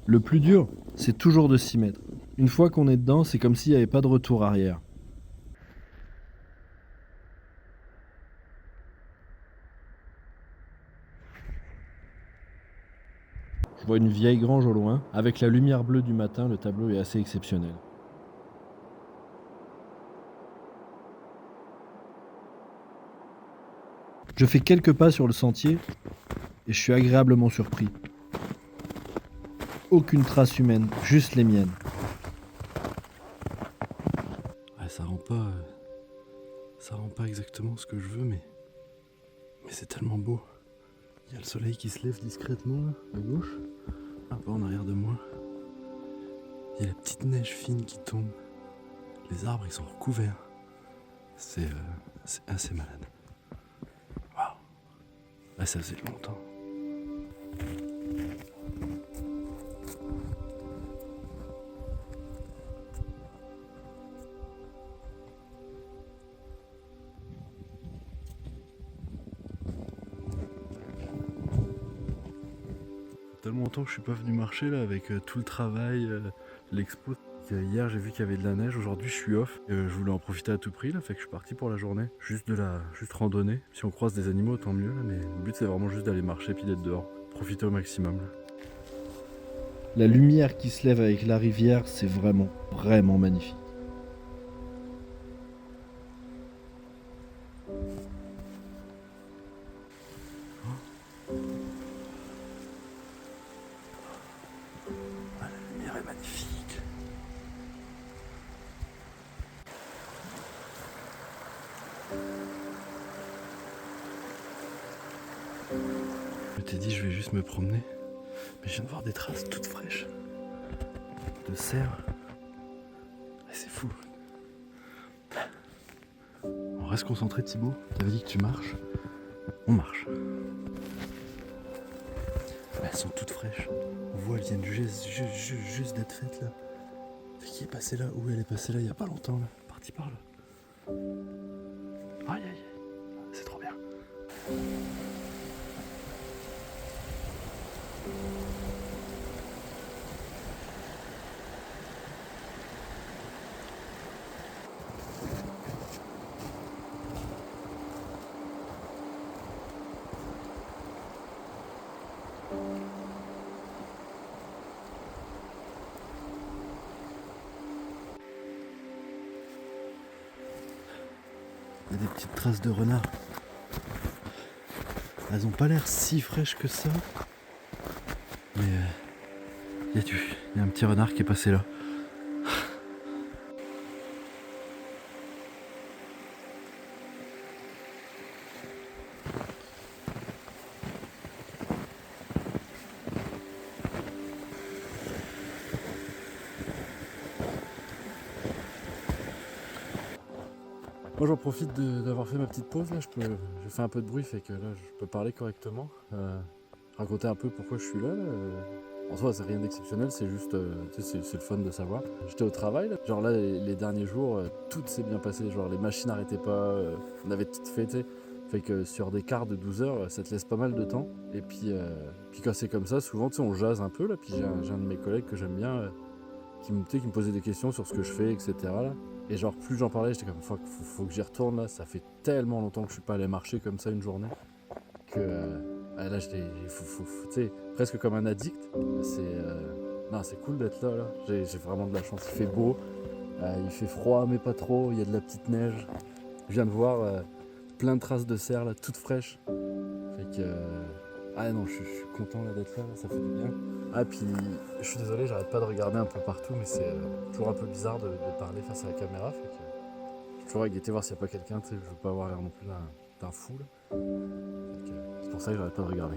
Le plus dur, c'est toujours de s'y mettre. Une fois qu'on est dedans, c'est comme s'il n'y avait pas de retour arrière. Je vois une vieille grange au loin. Avec la lumière bleue du matin, le tableau est assez exceptionnel. Je fais quelques pas sur le sentier et je suis agréablement surpris. Aucune trace humaine, juste les miennes. Ouais, ça rend pas exactement ce que je veux, mais c'est tellement beau. Il y a le soleil qui se lève discrètement là, à gauche, un peu en arrière de moi. Il y a la petite neige fine qui tombe. Les arbres ils sont recouverts. C'est assez malade. Waouh. Là ça faisait longtemps. Tellement longtemps que je suis pas venu marcher là avec tout le travail, l'expo. Hier j'ai vu qu'il y avait de la neige, aujourd'hui je suis off. Je voulais en profiter à tout prix là, fait que je suis parti pour la journée. Juste randonnée. Si on croise des animaux tant mieux là, mais le but c'est vraiment juste d'aller marcher puis d'être dehors. Profiter au maximum là. La lumière qui se lève avec la rivière, c'est vraiment, vraiment magnifique. Ah, la lumière est magnifique. Je t'ai dit je vais juste me promener, mais je viens de voir des traces toutes fraîches de cerf. Et c'est fou. On reste concentré Thibaut, t'avais dit que tu marches. On marche. Elles sont toutes fraîches. On voit, elles viennent juste d'être faites là. Qui est passé là? Où elle est passée là il y a pas longtemps là? Partie par là. Aïe aïe aïe. C'est trop bien. Il y a des petites traces de renard. Elles ont pas l'air si fraîches que ça. Mais il y a un petit renard qui est passé là. Moi j'en profite d'avoir fait ma petite pause là, je fais un peu de bruit fait que là je peux parler correctement. Raconter un peu pourquoi je suis là. En soi c'est rien d'exceptionnel, c'est juste c'est le fun de savoir. J'étais au travail là. Genre là les derniers jours tout s'est bien passé, genre les machines n'arrêtaient pas, on avait tout fait, tu sais. Fait que sur des quarts de 12 heures ça te laisse pas mal de temps. Et puis quand c'est comme ça souvent tu sais on jase un peu là, puis j'ai un de mes collègues que j'aime bien qui me posait des questions sur ce que je fais, etc. là. Et genre plus j'en parlais, j'étais comme faut que j'y retourne là, ça fait tellement longtemps que je suis pas allé marcher comme ça une journée que là tu sais, presque comme un addict. Non, c'est cool d'être là. J'ai vraiment de la chance, il fait beau, il fait froid mais pas trop, il y a de la petite neige. Je viens de voir plein de traces de cerf là, toutes fraîches. Fait que ah non, je suis content là d'être là, ça fait du bien. Ah puis je suis désolé, j'arrête pas de regarder un peu partout, mais c'est toujours un peu bizarre de parler face à la caméra. Fait que je suis toujours à guetter voir s'il n'y a pas quelqu'un, tu sais, je veux pas avoir l'air non plus d'un fou là. Fait que c'est pour ça que j'arrête pas de regarder.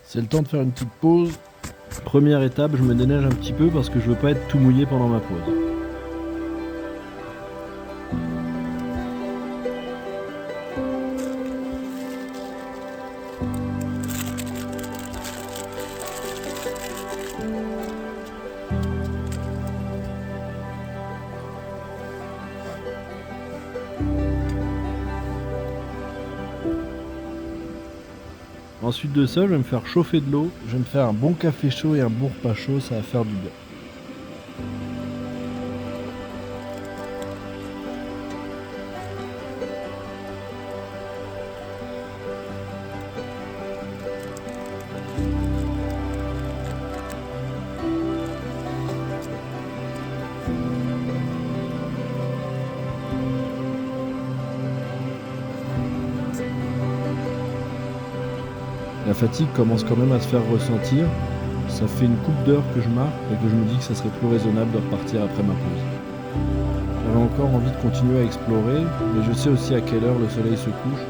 C'est le temps de faire une petite pause. Première étape, je me déneige un petit peu parce que je veux pas être tout mouillé pendant ma pause. Ensuite de ça, je vais me faire chauffer de l'eau, je vais me faire un bon café chaud et un bon repas chaud, ça va faire du bien. La fatigue commence quand même à se faire ressentir. Ça fait une couple d'heures que je marche et que je me dis que ça serait plus raisonnable de repartir après ma pause. J'avais encore envie de continuer à explorer, mais je sais aussi à quelle heure le soleil se couche.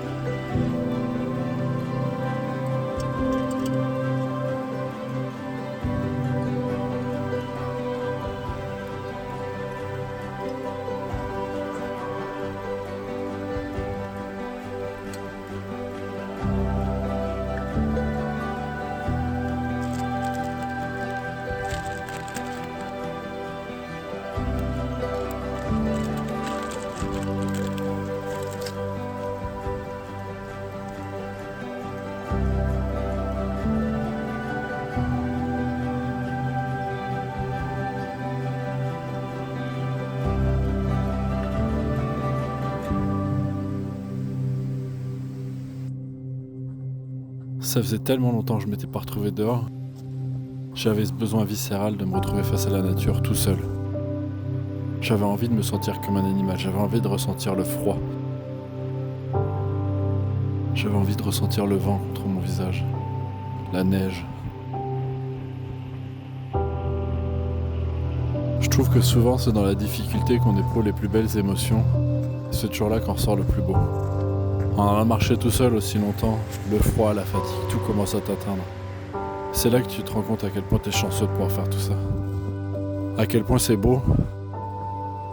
Ça faisait tellement longtemps que je m'étais pas retrouvé dehors. J'avais ce besoin viscéral de me retrouver face à la nature tout seul. J'avais envie de me sentir comme un animal, j'avais envie de ressentir le froid. J'avais envie de ressentir le vent contre mon visage, la neige. Je trouve que souvent c'est dans la difficulté qu'on éprouve les plus belles émotions. C'est toujours là qu'en ressort le plus beau. En allant marcher tout seul aussi longtemps, le froid, la fatigue, tout commence à t'atteindre. C'est là que tu te rends compte à quel point t'es chanceux de pouvoir faire tout ça. À quel point c'est beau,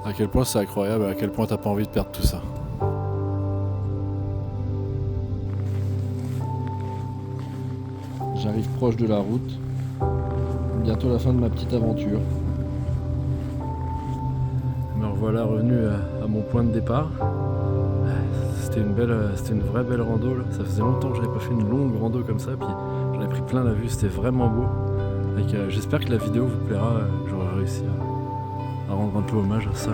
à quel point c'est incroyable, à quel point t'as pas envie de perdre tout ça. J'arrive proche de la route, bientôt la fin de ma petite aventure. Me revoilà revenu à mon point de départ. C'était une vraie belle rando là. Ça faisait longtemps que j'avais pas fait une longue rando comme ça, puis j'en ai pris plein la vue, c'était vraiment beau. J'espère que la vidéo vous plaira, j'aurai réussi à rendre un peu hommage à ça.